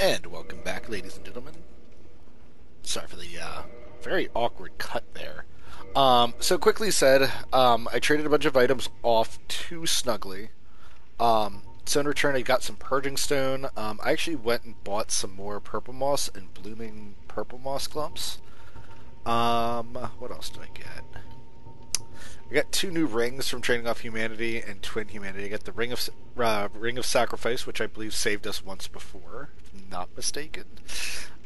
And welcome back, ladies and gentlemen. Sorry for the very awkward cut there. So quickly said, I traded a bunch of items off to Snuggly. So in return, I got some Purging Stone. I actually went and bought some more Purple Moss and Blooming Purple Moss clumps. What else did I get? I got 2 new rings from trading off Humanity and Twin Humanity. I got the Ring of Sacrifice, which I believe saved us once before, if I'm not mistaken.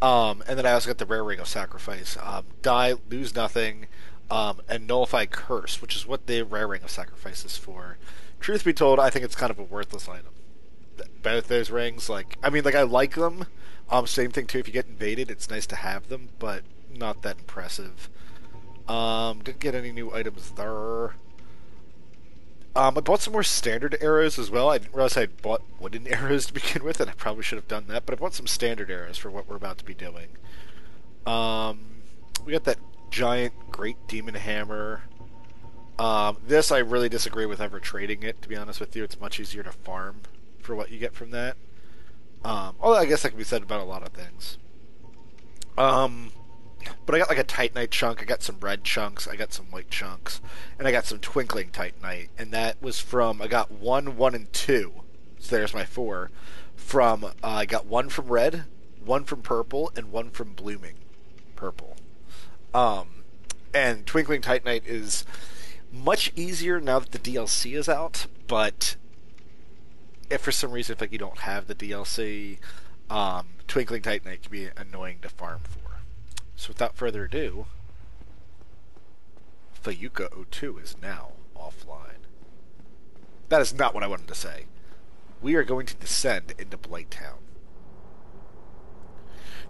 And then I also got the Rare Ring of Sacrifice. Die, lose nothing, and Nullify Curse, which is what the Rare Ring of Sacrifice is for. Truth be told, I think it's kind of a worthless item. Both those rings, I like them. Same thing too, if you get invaded, it's nice to have them, but not that impressive. Didn't get any new items there. I bought some more standard arrows as well. I didn't realize I had bought wooden arrows to begin with, and I probably should have done that, but I bought some standard arrows for what we're about to be doing. We got that giant Great Demon Hammer. This I really disagree with ever trading it, to be honest with you. It's much easier to farm for what you get from that. Although I guess that can be said about a lot of things. But I got a Titanite chunk, I got some red chunks, I got some white chunks, and I got some Twinkling Titanite, and that was from, I got 1, 1, and 2, so there's my 4, from, I got 1 from red, 1 from purple, and 1 from blooming purple. And Twinkling Titanite is much easier now that the DLC is out, but if for some reason, you don't have the DLC, Twinkling Titanite can be annoying to farm for. So without further ado, Fayuka 02 is now offline. That is not what I wanted to say. We are going to descend into Blight Town.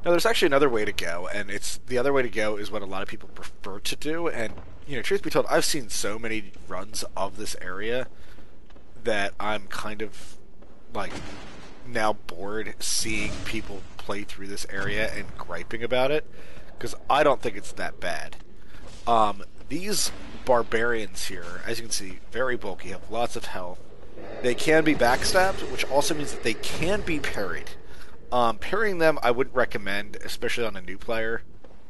Now there's actually another way to go, and the other way to go is what a lot of people prefer to do, and truth be told, I've seen so many runs of this area that I'm kind of now bored seeing people play through this area and griping about it. Because I don't think it's that bad. These barbarians here, as you can see, very bulky, have lots of health. They can be backstabbed, which also means that they can be parried. Parrying them I wouldn't recommend, especially on a new player,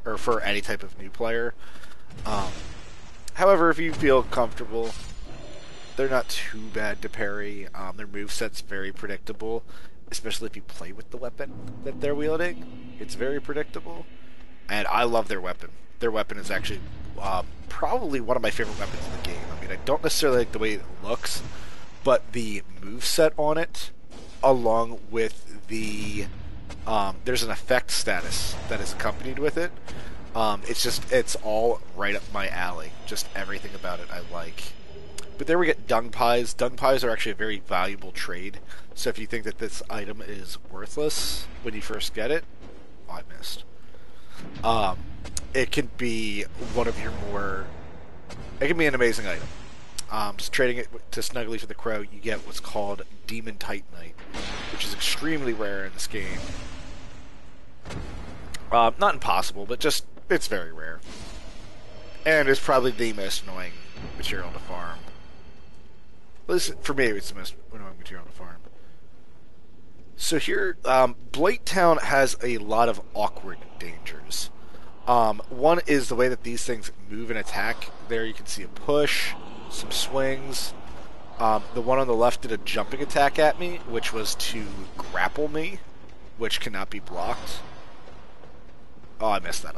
or for any type of new player. However, if you feel comfortable, they're not too bad to parry. Their moveset's very predictable, especially if you play with the weapon that they're wielding. It's very predictable. And I love their weapon. Their weapon is actually probably one of my favorite weapons in the game. I mean, I don't necessarily like the way it looks, but the moveset on it, along with the... there's an effect status that is accompanied with it. It's all right up my alley. Just everything about it I like. But there we get dung pies. Dung pies are actually a very valuable trade. So if you think that this item is worthless when you first get it, I missed. It can be one of your more... It can be an amazing item. Just trading it to Snuggly for the Crow, you get what's called Demon Titanite, which is extremely rare in this game. Not impossible, but just, it's very rare. And it's probably the most annoying material to farm. At least for me, it's the most annoying material to farm. So here, Blight Town has a lot of awkward dangers. One is the way that these things move and attack. There you can see a push, some swings. The one on the left did a jumping attack at me, which was to grapple me, which cannot be blocked. Oh, I messed that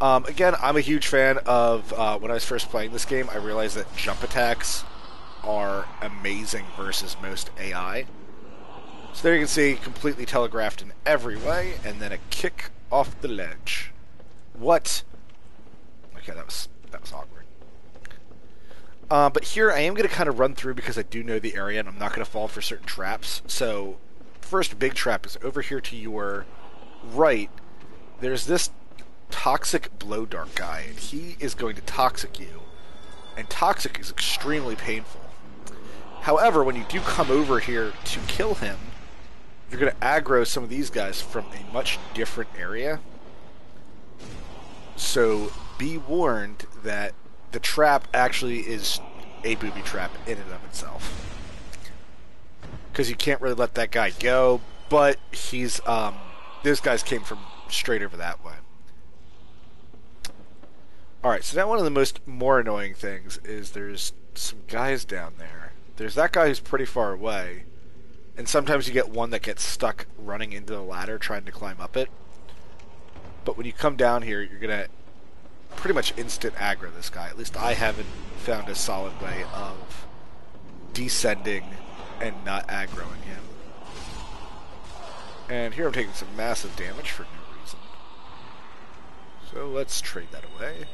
up. Again, I'm a huge fan of, when I was first playing this game, I realized that jump attacks are amazing versus most AI. So there you can see, completely telegraphed in every way, and then a kick off the ledge. What? Okay, that was awkward. But here I am going to kind of run through because I do know the area and I'm not going to fall for certain traps. So, first big trap is over here to your right. There's this toxic blow dart guy, and he is going to toxic you. And toxic is extremely painful. However, when you do come over here to kill him, you're going to aggro some of these guys from a much different area. So be warned that the trap actually is a booby trap in and of itself. Because you can't really let that guy go. but he's those guys came from straight over that way. Alright, so now one of the more annoying things is there's some guys down there. There's that guy who's pretty far away, and sometimes you get one that gets stuck running into the ladder trying to climb up it. But when you come down here, you're gonna pretty much instant aggro this guy. At least I haven't found a solid way of descending and not aggroing him. And here I'm taking some massive damage for no reason. So let's trade that away.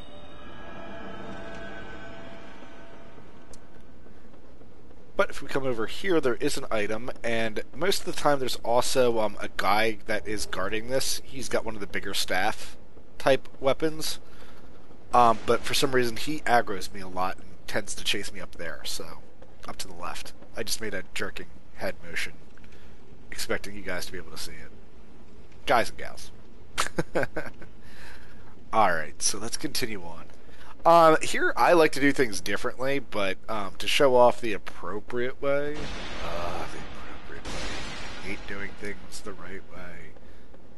But if we come over here, there is an item, and most of the time there's also a guy that is guarding this. He's got one of the bigger staff type weapons. But for some reason he aggroes me a lot and tends to chase me up there, so up to the left. I just made a jerking head motion, expecting you guys to be able to see it. Guys and gals. Alright, so let's continue on. Here I like to do things differently, but to show off the appropriate way. The appropriate way. I hate doing things the right way.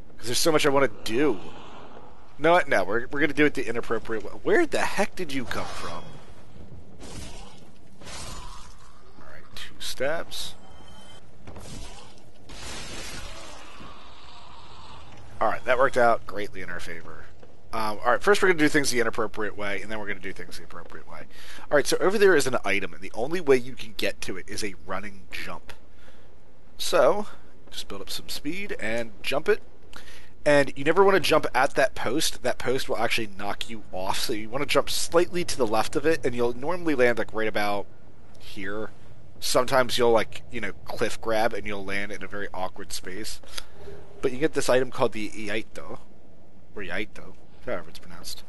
Because there's so much I want to do. No, we're going to do it the inappropriate way. Where the heck did you come from? Alright, 2 stabs. Alright, that worked out greatly in our favor. Alright, first we're going to do things the inappropriate way, and then we're going to do things the appropriate way. Alright, so over there is an item, and the only way you can get to it is a running jump. So, just build up some speed and jump it. And you never want to jump at that post. That post will actually knock you off, so you want to jump slightly to the left of it, and you'll normally land like right about here. Sometimes you'll cliff grab, and you'll land in a very awkward space. But you get this item called the Iaito, or Iaito, however it's pronounced.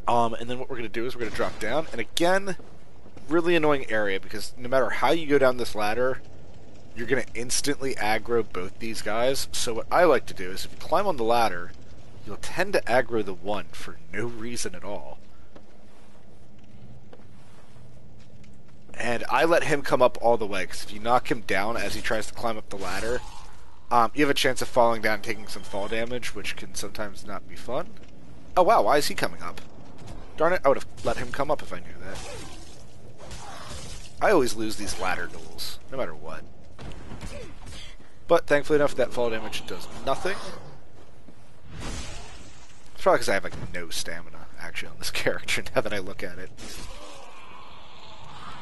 And then what we're going to do is we're going to drop down, and again, really annoying area, because no matter how you go down this ladder, you're going to instantly aggro both these guys. So what I like to do is if you climb on the ladder, you'll tend to aggro the one for no reason at all. And I let him come up all the way, because if you knock him down as he tries to climb up the ladder, you have a chance of falling down and taking some fall damage, which can sometimes not be fun. Oh wow, why is he coming up? Darn it, I would have let him come up if I knew that. I always lose these ladder duels, no matter what. But thankfully enough, that fall damage does nothing. It's probably because I have like no stamina, actually, on this character, now that I look at it.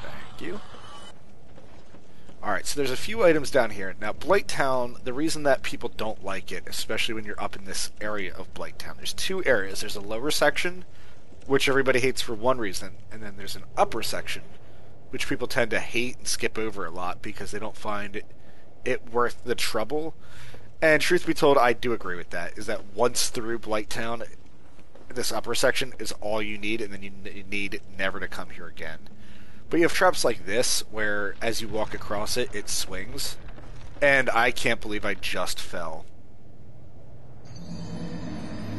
Thank you. Alright, so there's a few items down here. Now, Blight Town, the reason that people don't like it, especially when you're up in this area of Blight Town, there's 2 areas. There's a lower section, which everybody hates for one reason, and then there's an upper section, which people tend to hate and skip over a lot because they don't find it worth the trouble. And truth be told, I do agree with that, is that once through Blight Town, this upper section is all you need, and then you need never to come here again. But you have traps like this, where as you walk across it, it swings. And I can't believe I just fell.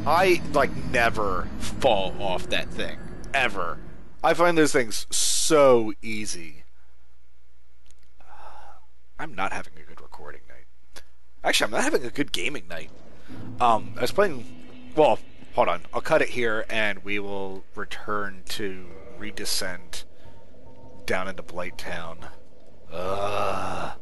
I, never fall off that thing. Ever. I find those things so easy. I'm not having a good recording night. Actually, I'm not having a good gaming night. I was playing... Well, hold on. I'll cut it here, and we will return to redescend down into Blight Town. Ugh.